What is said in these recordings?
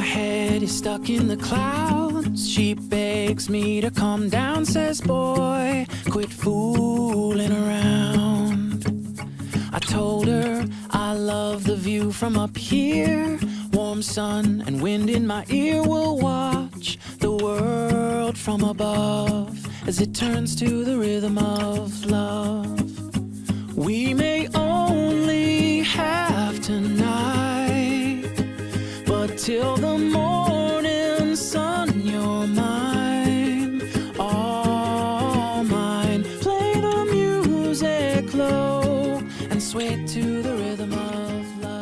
my head is stuck in the clouds. She begs me to calm down, says, boy, quit fooling around. I told her I love the view from up here. Warm sun and wind in my ear. Will watch the world from above as it turns to the rhythm of love. We may only have tonight, but till the morning sun, you're mine, all mine. Play the music low and sway to the rhythm of love.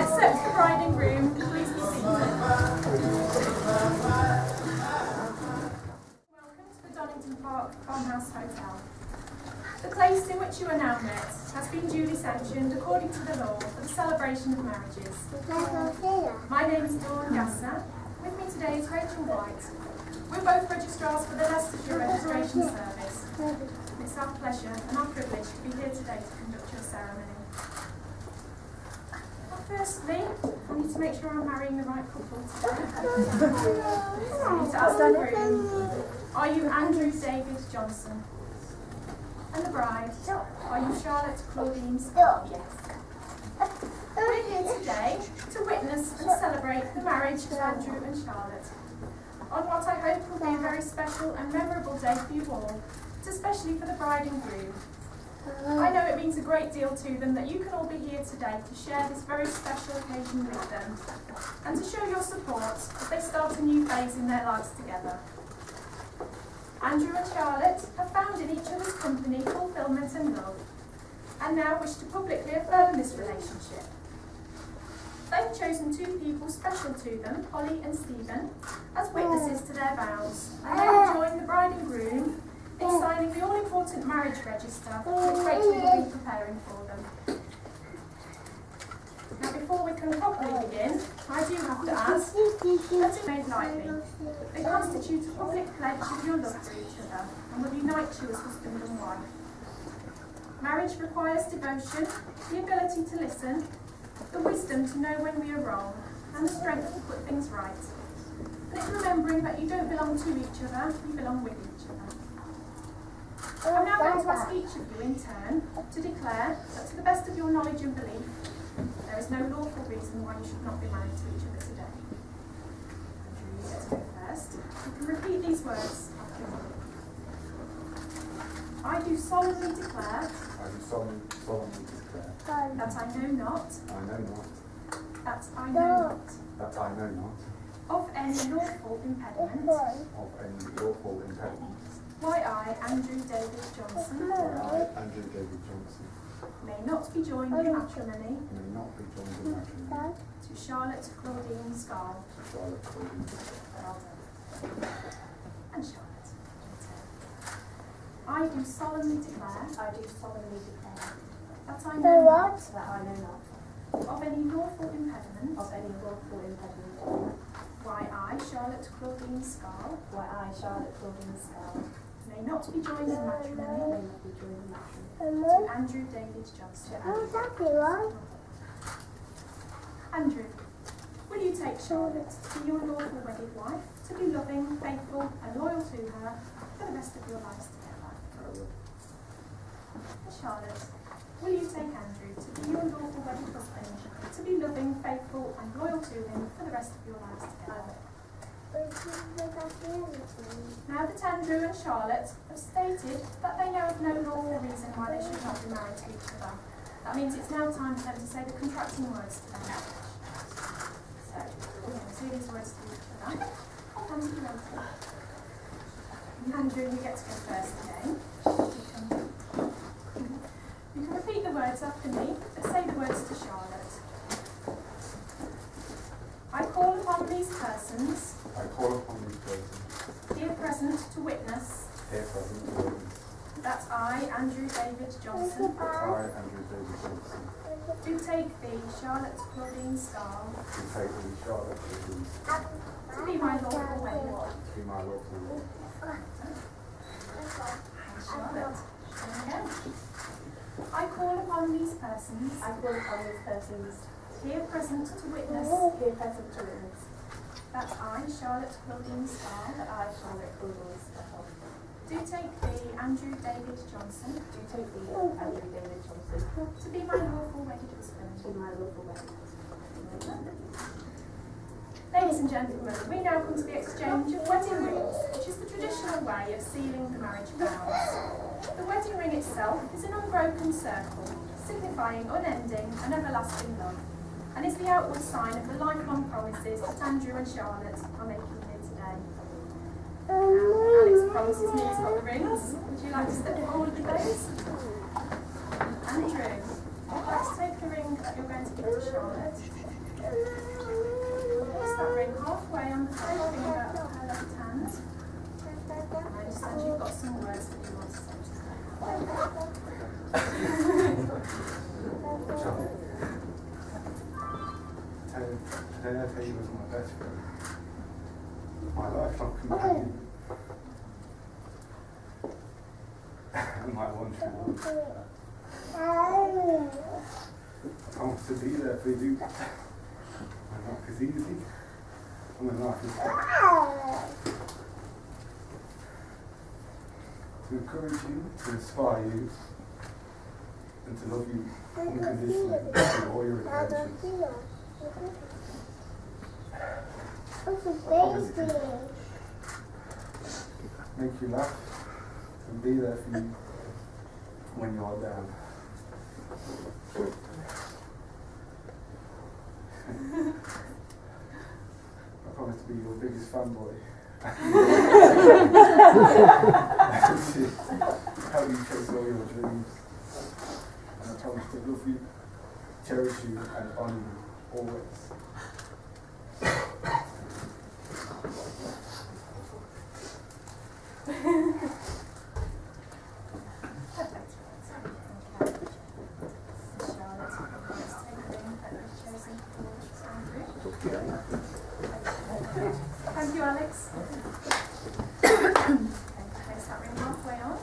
Except the bride and groom, please be seated. Welcome to the Donington Park Farmhouse Hotel. The place in which you are now met has been duly sanctioned according to the law for the celebration of marriages. My name is Dawn Gasser. With me today is Rachel White. We're both registrars for the Leicestershire Registration Service. It's our pleasure and our privilege to be here today to conduct your ceremony. Firstly, I need to make sure I'm marrying the right couple today. I need to ask the groom, are you Andrew David Johnson? And the bride, are you Charlotte Claudine Scott? Yes. We're here today to witness and celebrate the marriage of Andrew and Charlotte on what I hope will be a very special and memorable day for you all, but especially for the bride and groom. I know it means a great deal to them that you can all be here today to share this very special occasion with them and to show your support as they start a new phase in their lives together. Andrew and Charlotte have found in each other's company fulfilment and love and now wish to publicly affirm this relationship. They've chosen two people special to them, Holly and Stephen, as witnesses to their vows, and they will join the bride and groom in signing the all-important marriage register, which Rachel will be preparing for them. Now, before we can properly begin, I do have to ask that it made lightly. They constitute a public pledge of your love for each other and will unite you as husband and wife. Marriage requires devotion, the ability to listen, the wisdom to know when we are wrong, and the strength to put things right. And it's remembering that you don't belong to each other, you belong with each other. I'm now going to ask each of you in turn to declare that to the best of your knowledge and belief, there is no lawful reason why you should not be married to each other today. Andrew, you get to go first. You can repeat these words after me. I do solemnly declare that I know not of any lawful impediment why I, Andrew David Johnson, may not be joined in matrimony to Charlotte Claudine Scarl. Well done. And Charlotte. I do solemnly declare that I know not of any lawful impediment why I, Charlotte Claudine Scarl, may not be joined in matrimony to Andrew David Johnson. Andrew, will you take Charlotte to be your lawful wedded wife, to be loving, faithful and loyal to her for the rest of your lives together? And Charlotte, will you take Andrew to be your lawful wedded husband, to be loving, faithful and loyal to him for the rest of your lives together? Now that Andrew and Charlotte have stated that they know of no lawful reason why they should not be married to each other, that means it's now time for them to say the contracting words to their marriage. So, we're going to say these words to each other. Hands to them. Andrew, you get to go first again. You can repeat the words after me, but say the words to Charlotte. I call upon these persons. I call upon these persons. Here present to witness. Here present to witness. That I, Andrew David Johnson. That I, Andrew David Johnson. Do take thee, Charlotte Claudine Starr. Do take thee, Charlotte Claudine Starr. To be my lawful wedded. To be my lawful wife. Charlotte. Again. I call upon these persons. I call upon these persons. Here present to witness. Here present to witness. That I, Charlotte Claudine Starr. That I, Charlotte Claudine Starr. Do take thee, Andrew David Johnson. Do take thee, Andrew David Johnson. To be my lawful wedded husband. To be my lawful wedded husband. Ladies and gentlemen, we now come to the exchange of wedding rings, which is the traditional way of sealing the marriage vows. The wedding ring itself is an unbroken circle, signifying unending and everlasting love, and is the outward sign of the lifelong promises that Andrew and Charlotte are making here today. Alex promises me he's got the rings. Would you like to step forward with those? Andrew, let's take the ring that you're going to give to Charlotte. Place that ring halfway on the third finger of her left hand. I understand you've got some words that you want to say to her. Charlotte. Today I tell you was my best friend. My lifelong companion. And my one true love. I promise to be there for you. When life is easy, and when life is hard. To encourage you, to inspire you, and to love you unconditionally through all your adventures. I promise to make you laugh and be there for you when you are down. I promise to be your biggest fanboy. Help you chase all your dreams. And I promise to love you, cherish you, and honour you always. Perfect. Charlotte, let's take the ring that you've chosen for Andrew. Thank you, Alex. Okay, place that ring halfway on.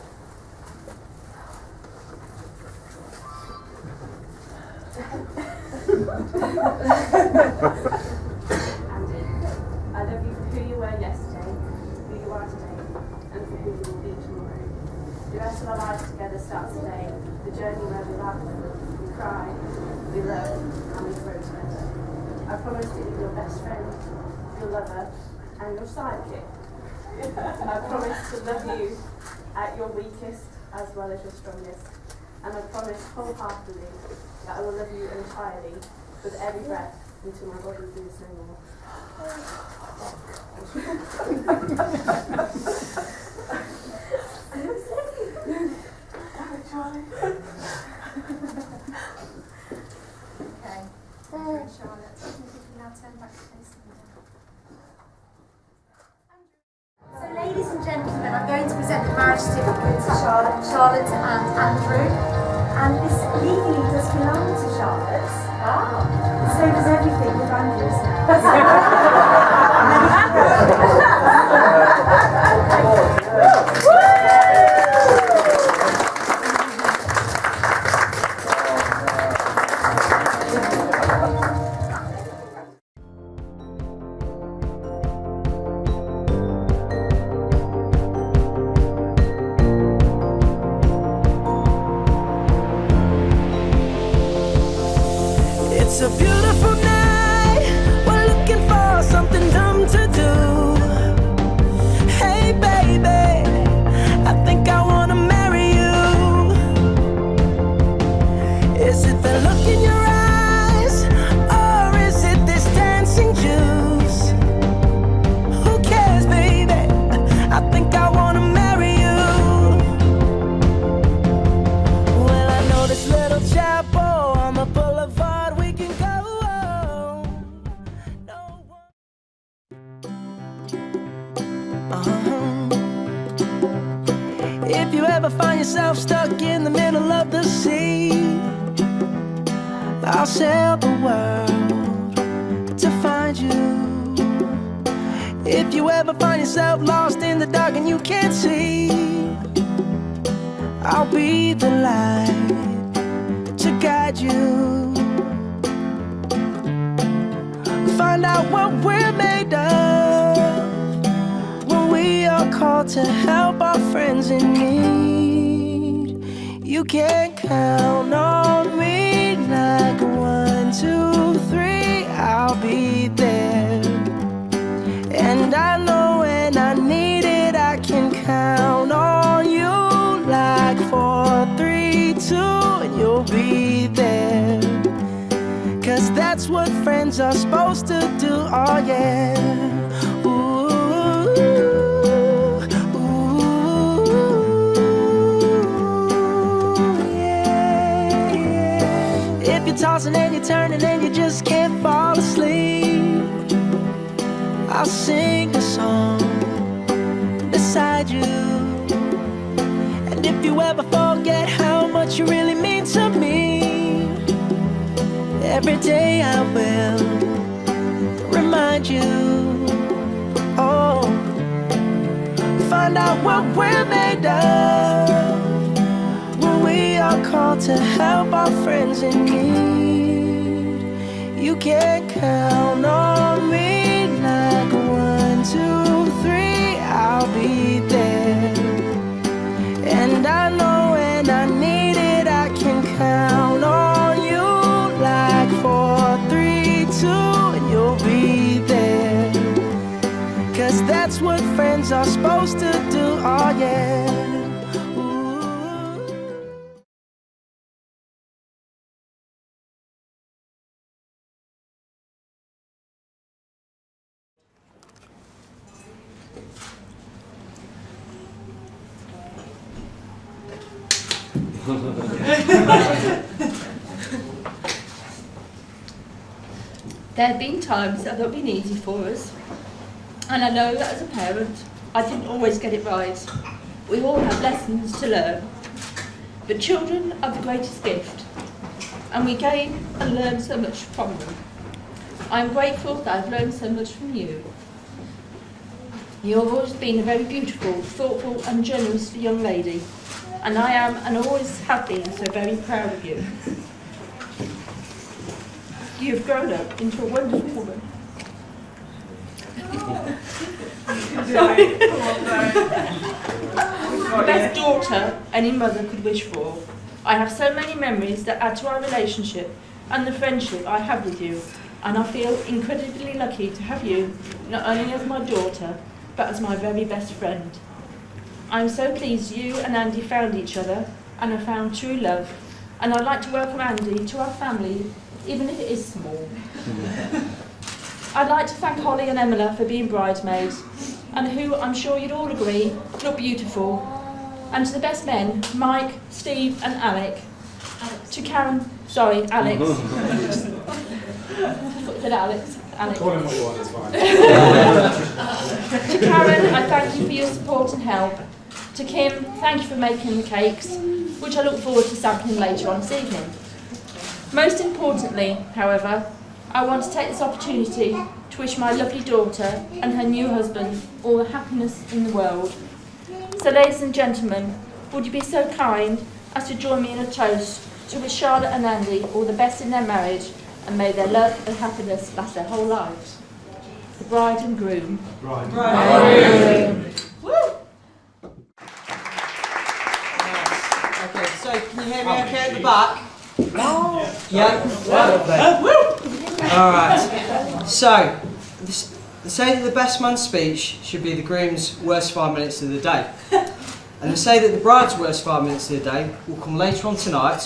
Andy, I love you for who you were yesterday, who you are today, and for who you will be tomorrow. The rest of our lives together starts today, the journey where we laugh, we cry, we love, and we grow together. I promise to be your best friend, your lover, and your sidekick. I promise to love you at your weakest as well as your strongest. And I promise wholeheartedly that I will love you entirely with every breath until my body breathes no more. Okay. Andrew and Charlotte, if you can now turn back to facing them. So ladies and gentlemen, I'm going to present the marriage certificate to Charlotte and Andrew. And this legally does belong to Charlotte. So does everything with Andrew's. It's a beautiful night. We're looking for something dumb to do. If you ever find yourself stuck in the middle of the sea, I'll sail the world to find you. If you ever find yourself lost in the dark and you can't see, I'll be the light to guide you. Find out what we're made of when we are called to help our friends in need. You can count on me like 1, 2, 3, I'll be there. And I know when I need it, I can count on you like 4, 3, 2, and you'll be there. 'Cause that's what friends are supposed to do, oh yeah. Ooh, ooh, yeah, yeah. If you're tossing and you're turning and you just can't fall asleep, I'll sing a song beside you. And if you ever forget how much you really mean to me, every day I will remind you. Oh, find out what we're made of when we are called to help our friends in need. You can count on me like 1, 2, 3, I'll be there. And I know when I need it, I can count on you like 4, 3, 2, and you'll be there. 'Cause that's what friends are supposed to do, oh yeah. There have been times that have been easy for us, and I know that as a parent I didn't always get it right. We all have lessons to learn, but children are the greatest gift, and we gain and learn so much from them. I'm grateful that I've learned so much from you. You've always been a very beautiful, thoughtful and generous young lady, and I am and always have been so very proud of you. You've grown up into a wonderful woman. The best daughter any mother could wish for. I have so many memories that add to our relationship and the friendship I have with you, and I feel incredibly lucky to have you not only as my daughter, but as my very best friend. I'm so pleased you and Andy found each other and have found true love, and I'd like to welcome Andy to our family, even if it is small. I'd like to thank Holly and Emma for being bridesmaids, and who I'm sure you'd all agree look beautiful. And to the best men, Mike, Steve and Alec. To Karen, sorry, Alex. I said Alex. Alex. Call him what you want, it's fine. To Karen, I thank you for your support and help. To Kim, thank you for making the cakes, which I look forward to sampling later on this evening. Most importantly, however, I want to take this opportunity to wish my lovely daughter and her new husband all the happiness in the world. So ladies and gentlemen, would you be so kind as to join me in a toast to wish Charlotte and Andy all the best in their marriage, and may their love and happiness last their whole lives. The bride and groom. Right. Woo! Okay, so can you hear me okay at the back? Yeah? Alright. So, they say that the best man's speech should be the groom's worst 5 minutes of the day. And they say that the bride's worst 5 minutes of the day will come later on tonight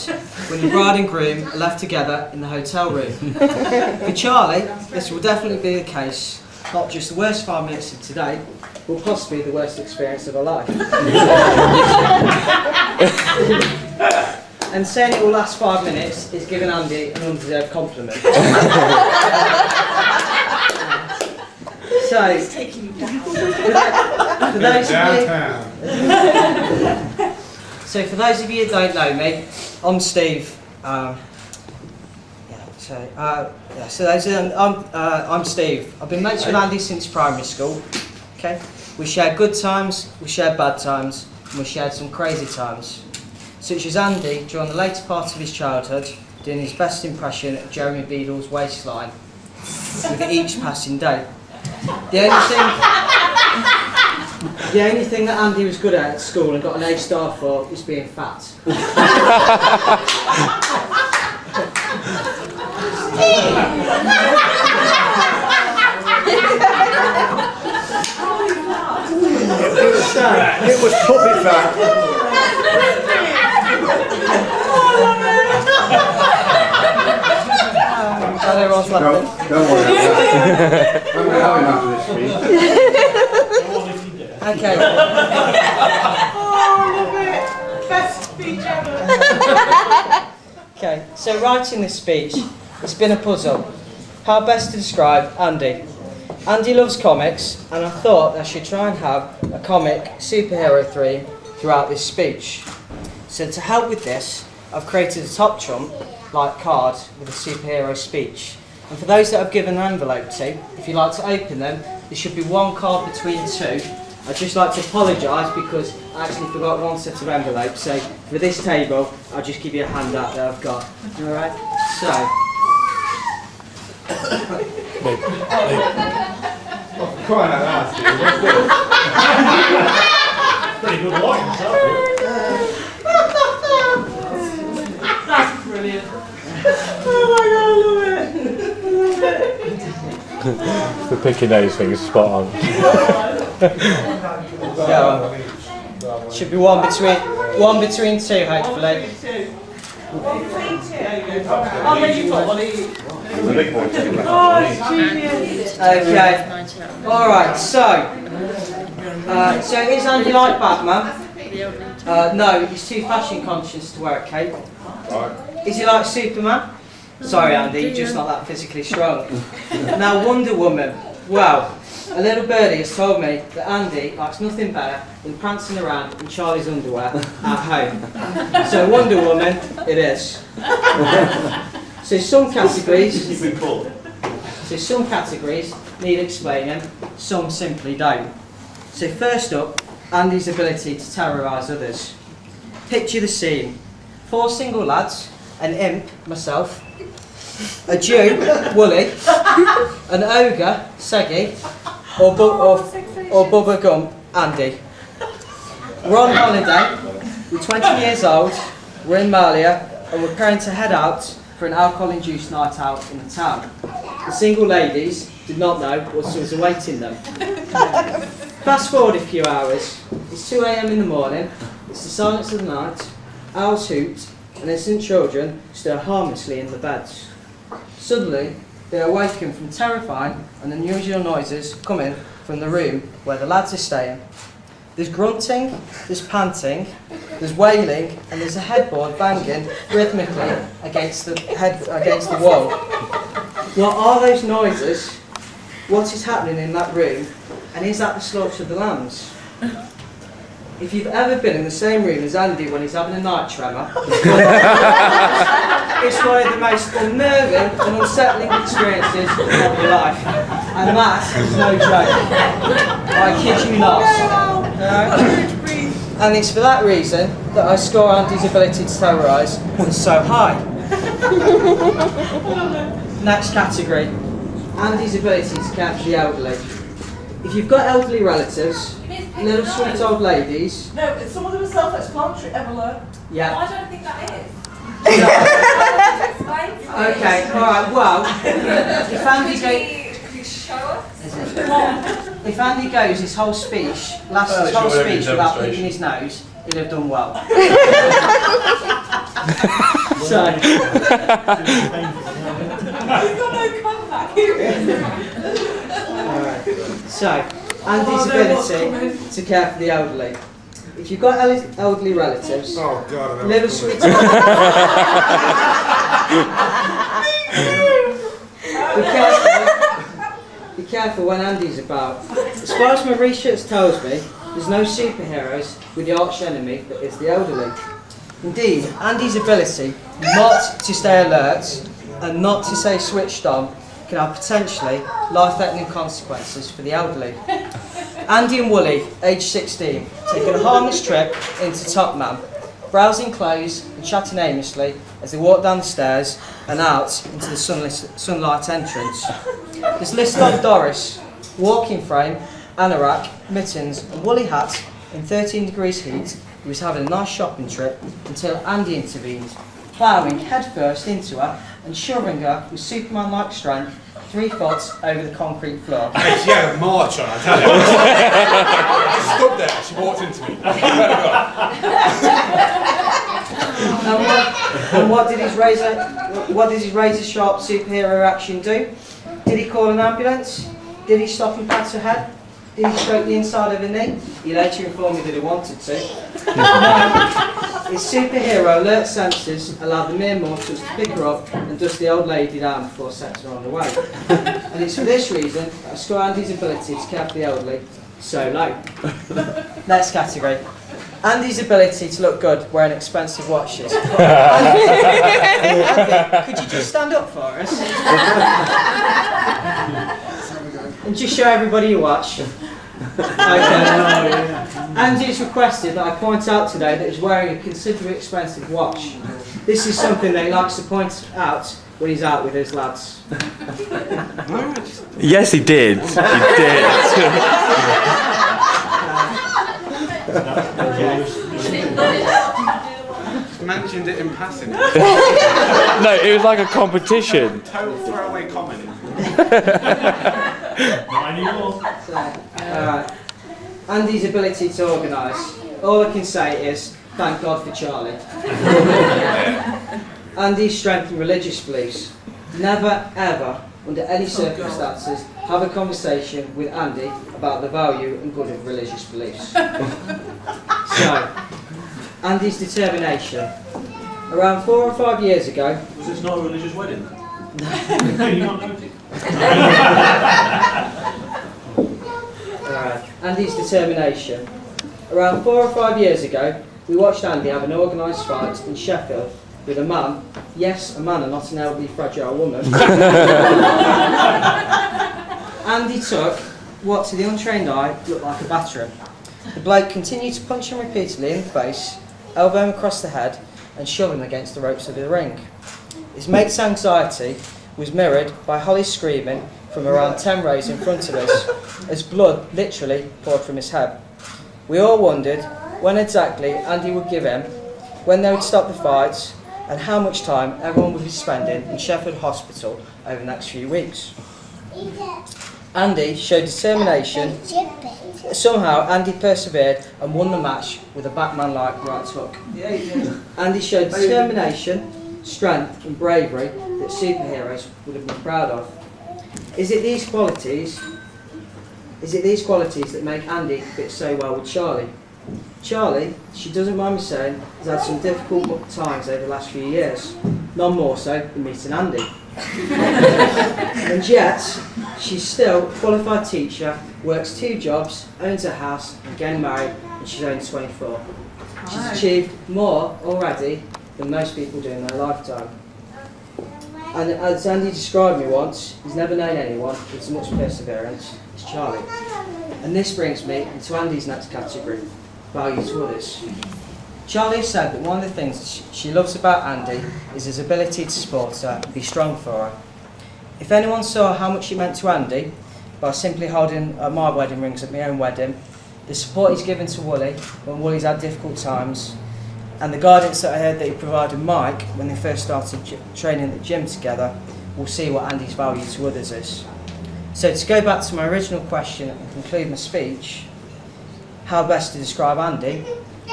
when the bride and groom are left together in the hotel room. For Charlie, this will definitely be the case. Not just the worst 5 minutes of today, but possibly the worst experience of her life. And saying it will last 5 minutes is giving Andy an undeserved compliment. So, for those of you, Downtown. so for those of you who don't know me, I'm Steve. I'm Steve. I've been mates with Andy since primary school. Okay, we shared good times, we shared bad times, and we shared some crazy times. Such as Andy during the later part of his childhood, doing his best impression of Jeremy Beadle's waistline with each passing day. The only thing that Andy was good at school and got an A star for was being fat. It was puppy fat. Everyone's laughing. Don't worry about that. I'm going after this speech. Okay. Best speech ever. Okay, so writing this speech, it's been a puzzle. How best to describe Andy? Andy loves comics, and I thought I should try and have a comic superhero theme throughout this speech. So to help with this, I've created a top trump like card with a superhero speech. And for those that I've given an envelope to, if you'd like to open them, there should be one card between two. I'd just like to apologise because I actually forgot one set of envelopes, so for this table I'll just give you a handout that I've got. Alright, so Crying out loud, Steve. What's this? Pretty good lighting, That's brilliant. The picking those things spot on. should be one between two hopefully. I'll let you put one in. The big boy taking that. Oh, it's genius. Okay, alright, so is Andy like Batman? No, he's too fashion conscious to wear a cape. Right. Is he like Superman? Sorry Andy, you're just not that physically strong. Now Wonder Woman. Well, a little birdie has told me that Andy likes nothing better than prancing around in Charlie's underwear at home. So Wonder Woman it is. So some categories need explaining, some simply don't. So first up, Andy's ability to terrorise others. Picture the scene. 4 single lads, an imp, myself, a Jew, Wooly, an ogre, Seggy, or Bubba Gump, Andy. We're on holiday, we're 20 years old, we're in Malia, and we're preparing to head out for an alcohol-induced night out in the town. The single ladies did not know what was awaiting them. Fast forward a few hours, it's 2 AM in the morning, it's the silence of the night, owls hoot, and innocent children stir harmlessly in the beds. Suddenly, they are awakened from terrifying and unusual noises coming from the room where the lads are staying. There's grunting, there's panting, there's wailing, and there's a headboard banging rhythmically against the wall. What are those noises? What is happening in that room? And is that the slaughter of the lambs? If you've ever been in the same room as Andy when he's having a night tremor, it's one of the most unnerving and unsettling experiences of your life. And that is no joke. I kid you not. And it's for that reason that I score Andy's ability to terrorise was so high. Next category. Andy's ability to care for the elderly. If you've got elderly relatives, little sweet old ladies. No, some of them are self-explanatory, Evelyn. Yeah. I don't think that is. Okay, alright, well, if Andy Could you show us? if Andy goes his whole speech, his whole speech without picking his nose, he'll have done well. So, He's got no comeback. so Andy's ability to care for the elderly. If you've got elderly relatives, Oh God, I know. little sweet be careful when Andy's about. As far as my research tells me, there's no superheroes with the arch enemy that is the elderly. Indeed, Andy's ability not to stay alert and not to stay switched on can have potentially life-threatening consequences for the elderly. Andy and Wooly, aged 16, taking a harmless trip into Topman, browsing clothes and chatting aimlessly as they walk down the stairs and out into the sunlight entrance. There's listed on Doris, walking frame, anorak, mittens and woolly hat in 13 degrees heat. He was having a nice shopping trip until Andy intervened, ploughing headfirst into her and shoving her with Superman-like strength 3 foot over the concrete floor. Hey, she had a march on, I tell you. She stood there, she walked into me. And what did his razor sharp superhero action do? Did he call an ambulance? Did he stop and pat her head? Did he stroke the inside of her knee? He later informed me that he wanted to. His superhero alert senses allowed the mere mortals to pick her up and dust the old lady down before setting her on the way. And it's for this reason that I score Andy's ability to care for the elderly so low. Next category. Andy's ability to look good wearing expensive watches. Andy, could you just stand up for us? And just show everybody your watch. Okay. Andy's requested that I point out today that he's wearing a considerably expensive watch. This is something that he likes to point out when he's out with his lads. Yes, he did. He did. Mentioned it in passing. No, it was like a competition. Total throwaway comment. Andy's ability to organise. All I can say is, thank God for Charlie. Andy's strength and religious beliefs. Never, ever, under any circumstances, have a conversation with Andy about the value and good of religious beliefs. So, Andy's determination. Around 4 or 5 years ago... Was this not a religious wedding? Can you not notice? Andy's determination. Around 4 or 5 years ago, we watched Andy have an organised fight in Sheffield with a man, yes, a man and not an elderly fragile woman. Andy took what to the untrained eye looked like a battering. The bloke continued to punch him repeatedly in the face, elbow him across the head and shove him against the ropes of the ring. His mate's anxiety was mirrored by Holly's screaming from around 10 rows in front of us, as blood literally poured from his head. We all wondered when exactly Andy would give in, when they would stop the fights, and how much time everyone would be spending in Sheffield Hospital over the next few weeks. Andy showed determination. Somehow Andy persevered and won the match with a Batman-like right hook. Andy showed determination, strength and bravery that superheroes would have been proud of. Is it these qualities that make Andy fit so well with Charlie? Charlie, she doesn't mind me saying, has had some difficult times over the last few years, none more so than meeting Andy. And yet, she's still a qualified teacher, works 2 jobs, owns a house and getting married, and she's only 24. She's achieved more already than most people do in their lifetime. And as Andy described me once, he's never known anyone with as much perseverance as Charlie. And this brings me into Andy's next category, value to others. Charlie said that one of the things she loves about Andy is his ability to support her and be strong for her. If anyone saw how much he meant to Andy by simply holding my wedding rings at my own wedding, the support he's given to Wooly when Wooly's had difficult times, and the guidance that I heard that he provided Mike when they first started training at the gym together, will see what Andy's value to others is. So to go back to my original question and conclude my speech, how best to describe Andy?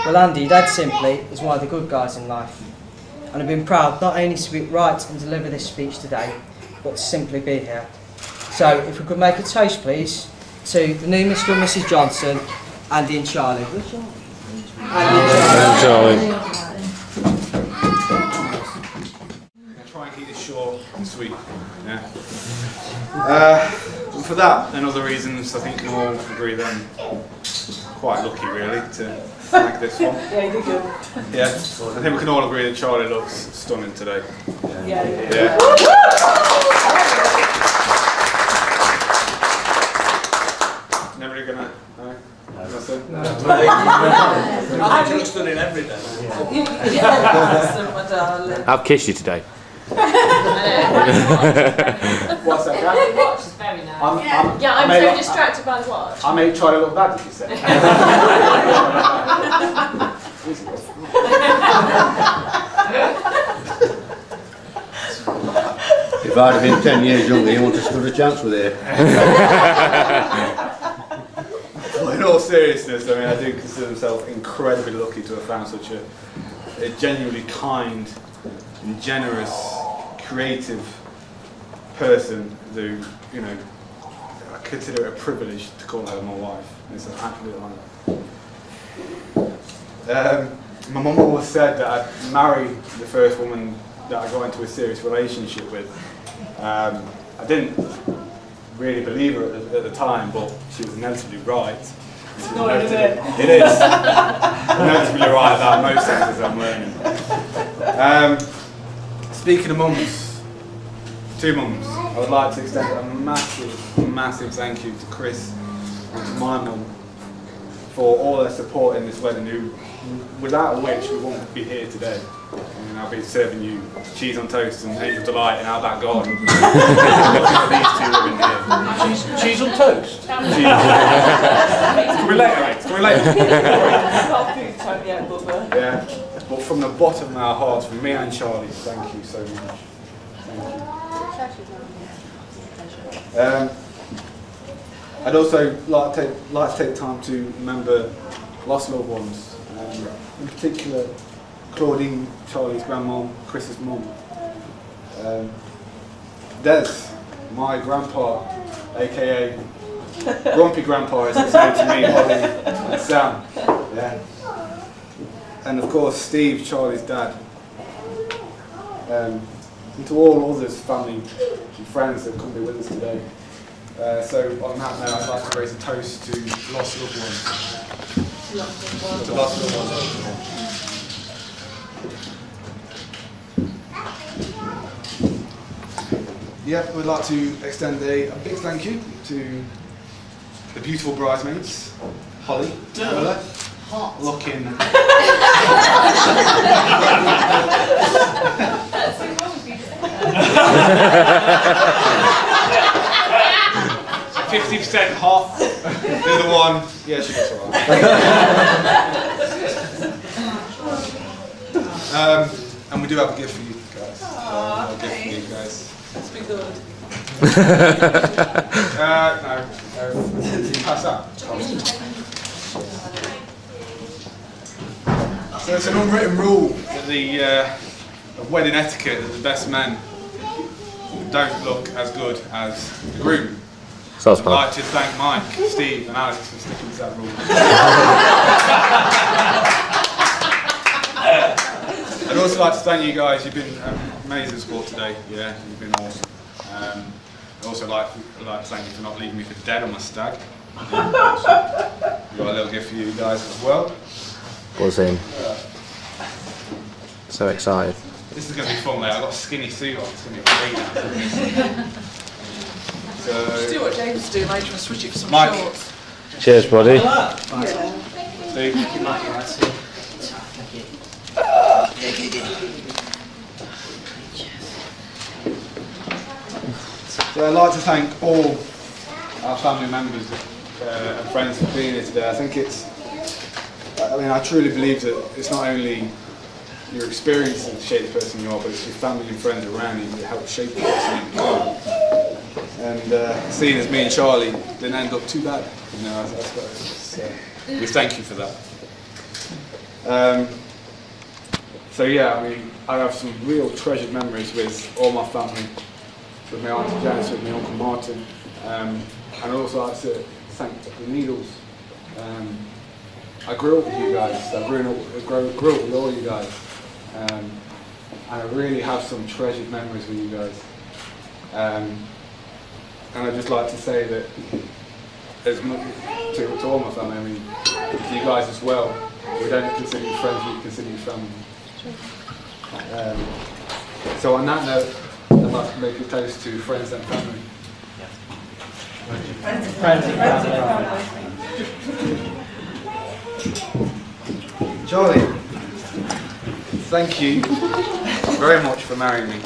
Well, Andy, dead simply, is one of the good guys in life. And I've been proud not only to write and deliver this speech today, but to simply be here. So if we could make a toast, please, to the new Mr. and Mrs. Johnson, Andy and Charlie. Andy and Charlie. I'm going to try and keep this short and sweet. Yeah. And for that and other reasons, I think we can all agree then. quite lucky really to snag this one. Yeah, you did good. Yeah, I think we can all agree that Charlie looks stunning today. Yeah. Never really gonna. No. Nothing? I just done it every day. I've kissed you today. What's that, Gav? The watch is very nice. I'm so distracted by the watch. I made Charlie look bad, did you say? If I'd have been 10 years younger, you wouldn't have stood a chance with it. Well, in all seriousness, I mean, I do consider myself incredibly lucky to have found such a genuinely kind and generous, creative person who, you know, I consider it a privilege to call her my wife. It's an absolute honour. My mum always said that I'd marry the first woman that I got into a serious relationship with. I didn't really believe her at the time, but she was inevitably right. No, is it? It is. Inevitably right about most things I'm learning. Speaking of mums, two mums, I would like to extend a massive thank you to Chris and to my mum for all their support in this wedding, without which we wouldn't be here today. And I'll be serving you cheese on toast and angel delight in our back garden. Looking at these two women here. Cheese on toast? Can we later, mate? Can we later? Yeah, but from the bottom of our hearts, from me and Charlie, thank you so much. Thank you. I'd also like to take time to remember lost loved ones, in particular Claudine, Charlie's grandmom, Chris's mum. Des, my grandpa, aka Grumpy Grandpa, as it's known to me, Holly and Sam. Yeah. And of course Steve, Charlie's dad. And to all others, family and friends that couldn't be with us today. So on that note, I'd like to raise a toast to lost loved ones. To lost loved ones. Yeah, we'd like to extend a big thank you to the beautiful bridesmaids, Holly, Ella, looking. That's so wrong for you to say. 50% hot. The other one, yeah, she looks alright. And we do have a gift for you guys. A gift for you guys. Let's be good. No. Pass that. So it's an unwritten rule that of wedding etiquette that the best men don't look as good as the groom. I'd like to thank Mike, Steve and Alex for sticking to that rule. I'd also like to thank you guys, you've been amazing support today, yeah, you've been awesome. I'd also like to thank you for not leaving me for dead on my stag. We've got a little gift for you guys as well. Buzzing. So excited. This is going to be fun, mate. I've got a skinny suit on, it's going to be great. Just do what James do, mate, and switch it for some Mike. shorts. Cheers, buddy. Steve. Thank you, Mike. So I'd like to thank all our family members and friends for being here today. I think I truly believe that it's not only your experience that shape the person you are, but it's your family and friends around you that help shape the person you become. And seeing as me and Charlie didn't end up too bad, you know, we thank you for that. So yeah, I mean, I have some real treasured memories with all my family, with my Auntie Janice, with my Uncle Martin, and I'd also like to thank the Needles. I grew up with you guys, I grew up with all you guys, and I really have some treasured memories with you guys. And I'd just like to say that to all my family, I mean, with you guys as well. We don't consider you friends, we consider you family. So on that note, I'd like to make a toast to friends and family. Charlie, thank you very much for marrying me.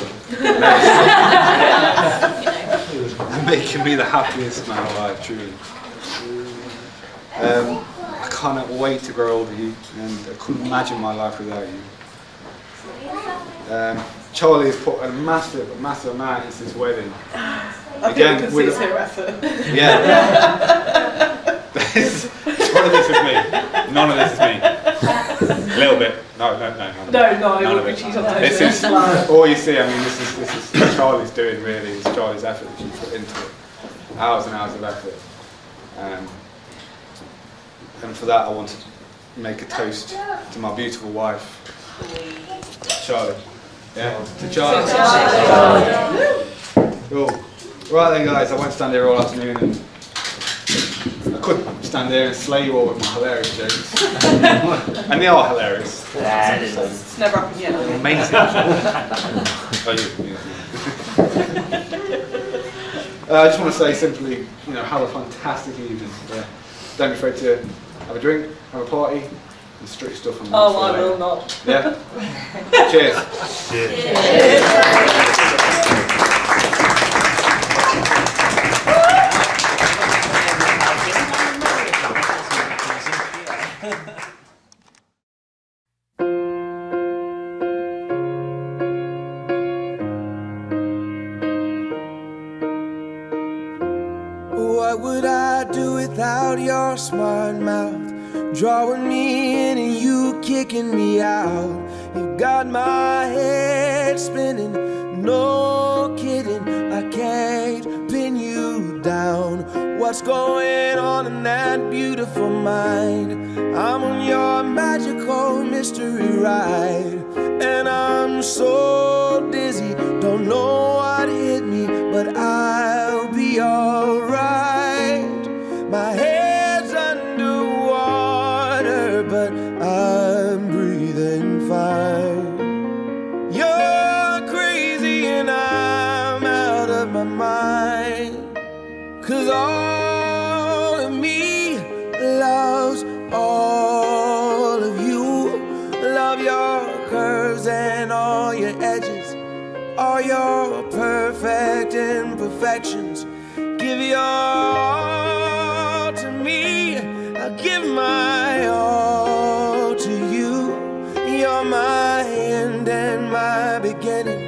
And making me the happiest man alive, truly. I cannot wait to grow old with you, and I couldn't imagine my life without you. Charlie has put a massive amount into this wedding. Again, with her effort. Yeah. None of this is me. None of this is me. A little bit. No. None of it. This is all you see. I mean, this is what Charlie's doing. Really, it's Charlie's effort that she put into it. Hours and hours of effort. And for that, I want to make a toast to my beautiful wife, Charlie. Yeah, to Charlie. Cool. Right then, guys, I won't stand here all afternoon, and I could stand there and slay you all with my hilarious jokes. And they are hilarious. It's never happened yet. Amazing. I just want to say simply, have a fantastic evening. Yeah. Don't be afraid to have a drink, have a party, and straight stuff on the I will not. Yeah? Cheers. Cheers. What would I do without your smart mouth? Drawing me in and you kicking me out. You've got my head spinning, no kidding. I can't pin you down. What's going on in that beautiful mind? I'm on your magical mystery ride, and I'm so dizzy, don't know what hit me, but I'll be alright. My head's underwater, but I'm breathing fine. You're crazy and I'm out of my mind, 'cause all of me loves all of you. Love your curves and all your edges, all your perfect imperfections. Give your all to me, I'll give my all to you. You're my end and my beginning.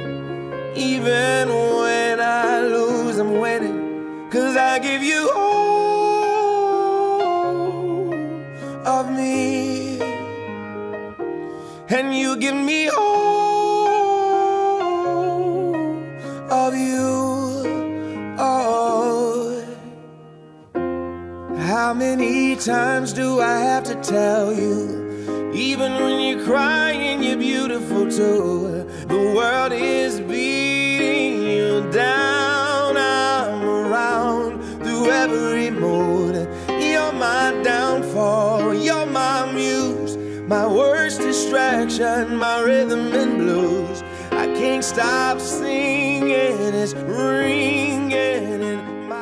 Even when I lose, I'm winning, 'cause I give you all of me, and you give me all of you. Oh, how many times do I have to tell you? Even when you're crying, you're beautiful too. The world is beating you down. I'm around through every mood. You're my downfall, you're my muse, my worst distraction, my rhythm and blues. I can't stop singing, it's ringing in my...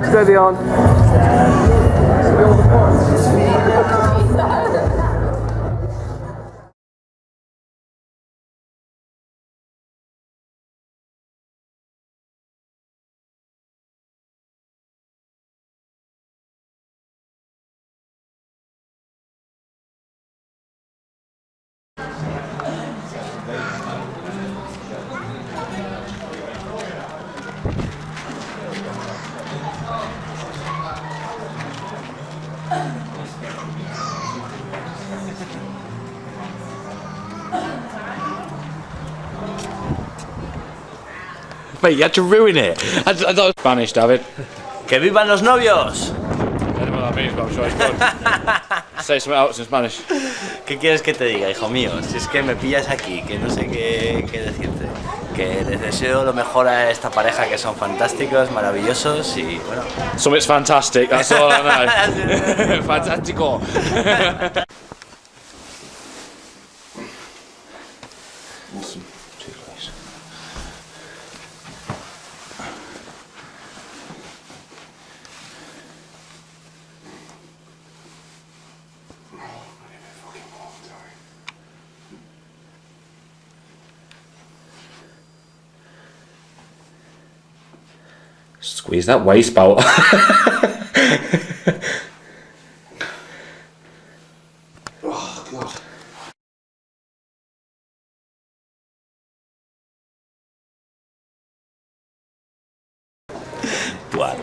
Steady on. Mate, you had to ruin it. I thought Spanish, David. ¡Que vivan los novios! I don't know what that means, but I'm sure it's good. Say something else in Spanish. ¿Qué quieres que te diga, hijo mío? Si es que me pillas aquí, que no sé qué decirte. Que les deseo lo mejor a esta pareja, que son fantásticos, maravillosos y bueno. Something's fantastic, that's all I know. Fantastico. Awesome. Too close. Squeeze that waist belt. Oh, God. What?